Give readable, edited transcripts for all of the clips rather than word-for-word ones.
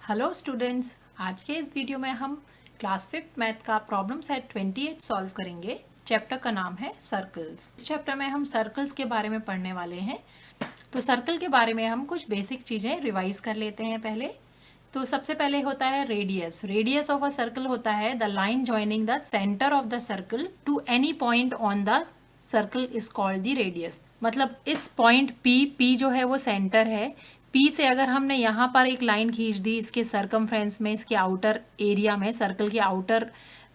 Hello students, आज के इस वीडियो में हम क्लास 5th मैथ का प्रॉब्लम सेट 28 सॉल्व करेंगे। चैप्टर का नाम है सर्कल्स। इस चैप्टर में हम सर्कल्स के बारे में पढ़ने वाले हैं। तो सर्कल के बारे में हम कुछ बेसिक चीज़ें रिवाइज कर लेते हैं पहले। तो सबसे पहले होता है radius. Radius of a circle होता है the line joining the centre of the circle to any point on the circle is called the radius. मतलब इस पॉइंट पी जो है वो सेंटर है। पी से अगर हमने यहाँ पर एक लाइन खींच दी इसके सरकमफ्रेंस में, इसके आउटर एरिया में, सर्कल के आउटर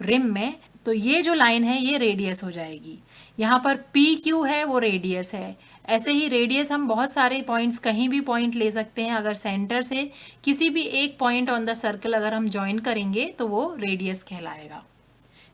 रिम में, तो ये जो लाइन है ये रेडियस हो जाएगी। यहाँ पर पी क्यू है वो रेडियस है। ऐसे ही रेडियस हम बहुत सारे पॉइंट्स, कहीं भी पॉइंट ले सकते हैं। अगर सेंटर से किसी भी एक पॉइंट ऑन द सर्कल अगर हम ज्वाइन करेंगे तो वो रेडियस कहलाएगा।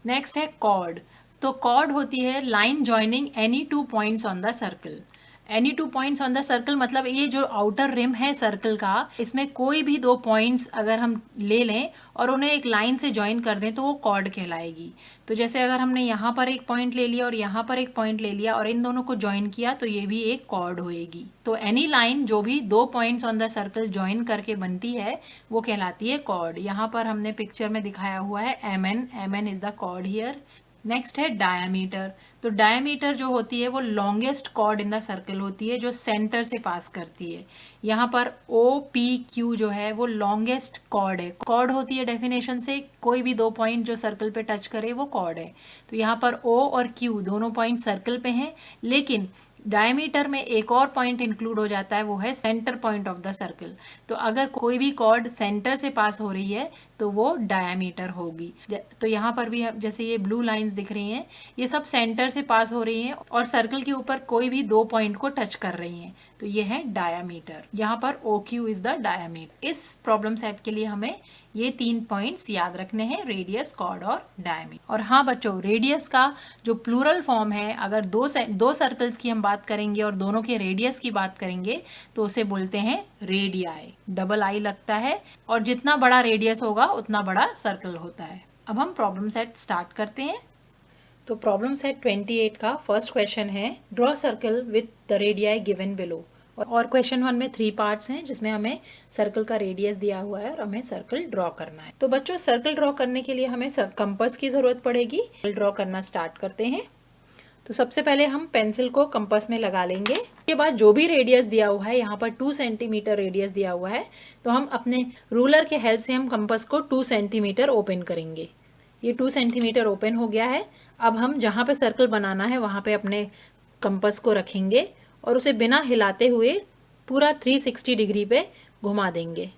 नेक्स्ट है कॉर्ड। तो कॉर्ड होती है line joining any two points on the circle. Any two points on the circle मतलब ये जो आउटर रिम है सर्कल का, इसमें कोई भी दो पॉइंट्स अगर हम ले लें और उन्हें एक लाइन से ज्वाइन कर दें तो वो कॉर्ड कहलाएगी। तो जैसे अगर हमने यहाँ पर एक पॉइंट ले लिया और यहाँ पर एक पॉइंट ले लिया और इन दोनों को ज्वाइन किया तो ये भी एक कॉर्ड होएगी। तो एनी लाइन जो भी दो points on the circle join करके बनती है वो कहलाती है कॉर्ड। यहाँ पर हमने पिक्चर में दिखाया हुआ है M N is the chord here. Next है डायामीटर। तो डायामीटर जो होती है वो longest chord in the circle होती है जो सेंटर से पास करती है। यहाँ पर ओ पी क्यू जो है वो लॉन्गेस्ट कॉर्ड है। कॉर्ड होती है डेफिनेशन से कोई भी दो पॉइंट जो सर्कल पे टच करे वो कॉर्ड है। तो यहाँ पर ओ और क्यू दोनों पॉइंट सर्कल पे हैं, लेकिन डायमीटर में एक और पॉइंट इंक्लूड हो जाता है, वो है centre point of the circle. तो अगर कोई भी कॉर्ड सेंटर से पास हो रही है तो वो डायमीटर होगी। तो यहाँ पर भी जैसे ये ब्लू लाइंस दिख रही हैं, ये सब सेंटर से पास हो रही हैं और सर्कल के ऊपर कोई भी दो पॉइंट को टच कर रही हैं, तो ये है डायामीटर। यहाँ पर O Q is the diameter. इस प्रॉब्लम सेट के लिए हमें ये 3 पॉइंट्स याद रखने हैं, रेडियस, कॉर्ड और डायमीटर। और हाँ बच्चों, रेडियस का जो प्लूरल फॉर्म है, अगर दो सर्कल्स की हम बात करेंगे और दोनों के रेडियस की बात करेंगे तो उसे बोलते हैं रेडियाई। डबल आई लगता है और जितना बड़ा रेडियस होगा उतना बड़ा सर्कल होता है। अब हम प्रॉब्लम सेट स्टार्ट करते हैं। तो प्रॉब्लम सेट 28 का फर्स्ट क्वेश्चन है draw circle with the radii given below. और क्वेश्चन 1 में 3 पार्ट्स हैं जिसमें हमें सर्कल का रेडियस दिया हुआ है और हमें सर्कल ड्रॉ करना है। तो बच्चों, सर्कल ड्रॉ करने के लिए हमें कंपास की जरूरत पड़ेगी। सर्कल ड्रॉ करना स्टार्ट करते हैं। तो सबसे पहले हम पेंसिल को कंपास में लगा लेंगे। उसके बाद जो भी रेडियस दिया हुआ है, यहाँ पर 2 सेंटीमीटर रेडियस दिया हुआ है, तो हम अपने रूलर के हेल्प से हम कंपास को 2 सेंटीमीटर ओपन करेंगे। ये 2 सेंटीमीटर ओपन हो गया है। अब हम जहाँ पे सर्कल बनाना है वहाँ पे अपने कंपास को रखेंगे और उसे बिना हिलाते हुए पूरा 360 डिग्री पे घुमा देंगे।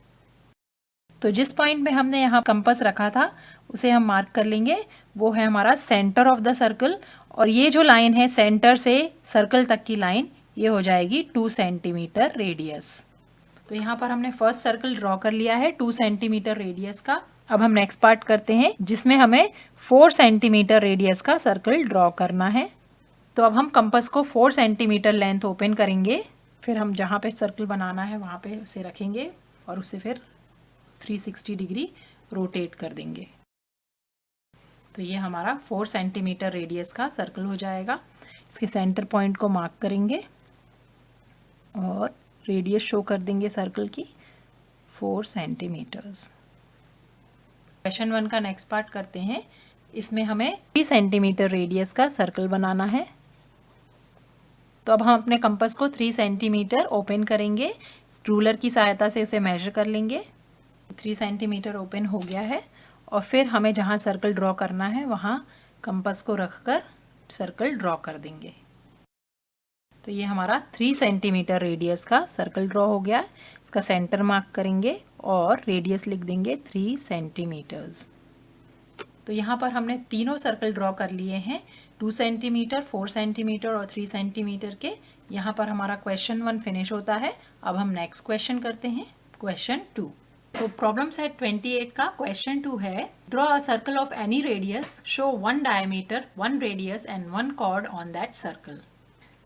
तो जिस पॉइंट में हमने यहाँ कंपास रखा था उसे हम मार्क कर लेंगे, वो है हमारा सेंटर ऑफ द सर्कल। और ये जो लाइन है सेंटर से सर्कल तक की लाइन, ये हो जाएगी 2 सेंटीमीटर रेडियस। तो यहाँ पर हमने फर्स्ट सर्कल ड्रॉ कर लिया है 2 सेंटीमीटर रेडियस का। अब हम नेक्स्ट पार्ट करते हैं जिसमें हमें 4 सेंटीमीटर रेडियस का सर्कल ड्रॉ करना है। तो अब हम कंपास को 4 सेंटीमीटर लेंथ ओपन करेंगे, फिर हम जहाँ पे सर्कल बनाना है वहाँ पे उसे रखेंगे और उसे फिर 360 डिग्री रोटेट कर देंगे। तो ये हमारा 4 सेंटीमीटर रेडियस का सर्कल हो जाएगा। इसके सेंटर पॉइंट को मार्क करेंगे और रेडियस शो कर देंगे सर्कल की 4 सेंटीमीटर्स। क्वेश्चन 1 का नेक्स्ट पार्ट करते हैं। इसमें हमें 3 सेंटीमीटर रेडियस का सर्कल बनाना है। तो अब हम अपने कंपास को 3 सेंटीमीटर ओपन करेंगे, रूलर की सहायता से उसे मेजर कर लेंगे। 3 सेंटीमीटर ओपन हो गया है और फिर हमें जहाँ सर्कल ड्रॉ करना है वहाँ कंपास को रखकर सर्कल ड्रॉ कर देंगे। तो ये हमारा 3 सेंटीमीटर रेडियस का सर्कल ड्रॉ हो गया। इसका सेंटर मार्क करेंगे और रेडियस लिख देंगे 3 सेंटीमीटर्स। तो यहाँ पर हमने तीनों सर्कल ड्रॉ कर लिए हैं, 2 सेंटीमीटर, 4 सेंटीमीटर और 3 सेंटीमीटर के। यहाँ पर हमारा क्वेश्चन 1 फिनिश होता है। अब हम नेक्स्ट क्वेश्चन करते हैं, क्वेश्चन 2। तो प्रॉब्लम सेट 28 का क्वेश्चन 2 है draw a circle of any radius, show 1 diameter, 1 radius and 1 chord on that circle.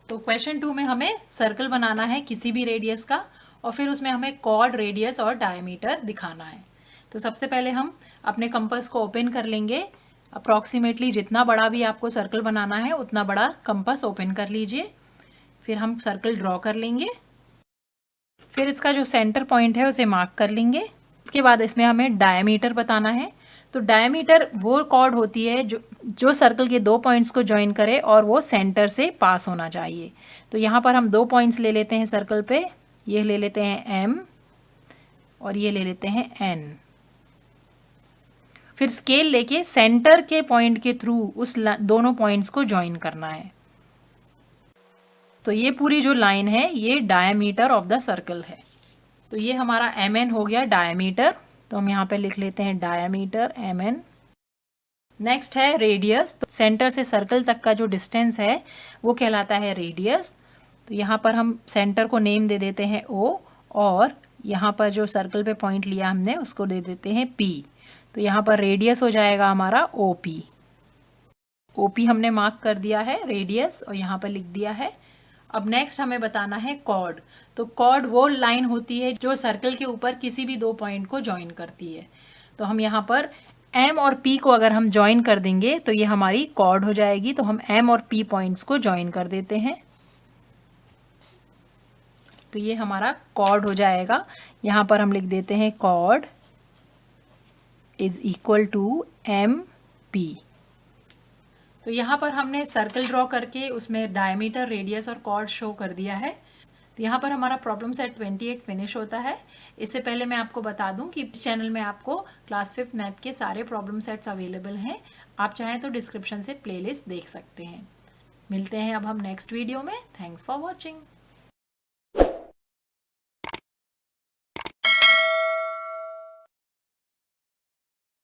तो क्वेश्चन 2 में हमें सर्कल बनाना है किसी भी रेडियस का और फिर उसमें हमें कॉर्ड, रेडियस और डायमीटर दिखाना है। तो सबसे पहले हम अपने कंपास को ओपन कर लेंगे। अप्रॉक्सीमेटली जितना बड़ा भी आपको सर्कल बनाना है उतना बड़ा कंपास ओपन कर लीजिए। फिर हम सर्कल ड्रॉ कर लेंगे। फिर इसका जो सेंटर पॉइंट है उसे मार्क कर लेंगे। उसके बाद इसमें हमें डायमीटर बताना है। तो डायमीटर वो कॉर्ड होती है जो सर्कल के 2 पॉइंट्स को ज्वाइन करे और वो सेंटर से पास होना चाहिए। तो यहाँ पर हम 2 पॉइंट्स ले लेते हैं सर्कल पे, ये ले लेते हैं M और ये ले लेते हैं N। फिर स्केल लेके सेंटर के पॉइंट के थ्रू उस दोनों पॉइंट्स को ज्वाइन करना है। तो ये पूरी जो लाइन है ये डायमीटर ऑफ द सर्कल है। तो ये हमारा MN हो गया डायमीटर। तो हम यहाँ पे लिख लेते हैं डायमीटर MN। नेक्स्ट है रेडियस। तो सेंटर से सर्कल तक का जो डिस्टेंस है वो कहलाता है रेडियस। तो यहाँ पर हम सेंटर को नेम दे देते हैं O और यहाँ पर जो सर्कल पे पॉइंट लिया हमने उसको दे देते हैं P। तो यहाँ पर रेडियस हो जाएगा हमारा OP। OP हमने मार्क कर दिया है रेडियस और यहाँ पर लिख दिया है। अब नेक्स्ट हमें बताना है कॉर्ड। तो कॉर्ड वो लाइन होती है जो सर्कल के ऊपर किसी भी 2 पॉइंट को ज्वाइन करती है। तो हम यहाँ पर M और P को अगर हम ज्वाइन कर देंगे तो ये हमारी कॉर्ड हो जाएगी। तो हम M और P पॉइंट्स को ज्वाइन कर देते हैं। तो ये हमारा कॉर्ड हो जाएगा। यहाँ पर हम लिख देते हैं chord is equal to MP। तो यहाँ पर हमने सर्कल ड्रॉ करके उसमें डायमीटर, रेडियस और कॉर्ड शो कर दिया है। तो यहाँ पर हमारा प्रॉब्लम सेट 28 फिनिश होता है। इससे पहले मैं आपको बता दूं कि इस चैनल में आपको क्लास 5 मैथ के सारे प्रॉब्लम सेट्स अवेलेबल हैं। आप चाहें तो डिस्क्रिप्शन से प्लेलिस्ट देख सकते हैं। मिलते हैं अब हम नेक्स्ट वीडियो में। Thanks for watching.